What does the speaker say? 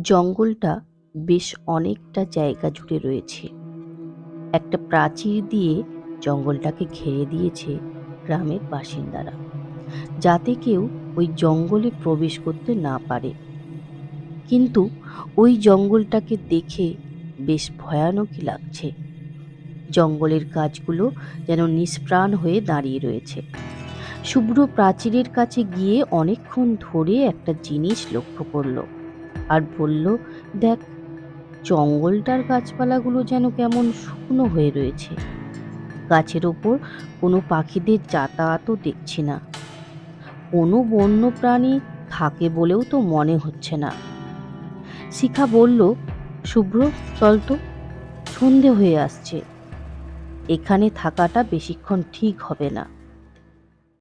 জঙ্গলটা বেশ অনেকটা জায়গা জুড়ে রয়েছে। একটা প্রাচীর দিয়ে জঙ্গলটাকে ঘিরে দিয়েছে গ্রামের বাসিন্দারা, যাতে কেউ ওই জঙ্গলে প্রবেশ করতে না পারে। কিন্তু ওই জঙ্গলটাকে দেখে বেশ ভয়ানকই লাগছে। জঙ্গলের গাছগুলো যেন নিষ্প্রাণ হয়ে দাঁড়িয়ে রয়েছে। শুভ্র প্রাচীরের কাছে গিয়ে অনেকক্ষণ ধরে একটা জিনিস লক্ষ্য করলো আর বলল, দেখ, জঙ্গলটার গাছপালাগুলো যেন কেমন শুকনো হয়ে রয়েছে। গাছের ওপর কোনো পাখিদের যাতায়াতও দেখছি না। কোনো বন্য প্রাণী থাকে বলেও তো মনে হচ্ছে না। শিখা বলল, শুভ্র, চল তো, সন্ধে হয়ে আসছে, এখানে থাকাটা বেশিক্ষণ ঠিক হবে না।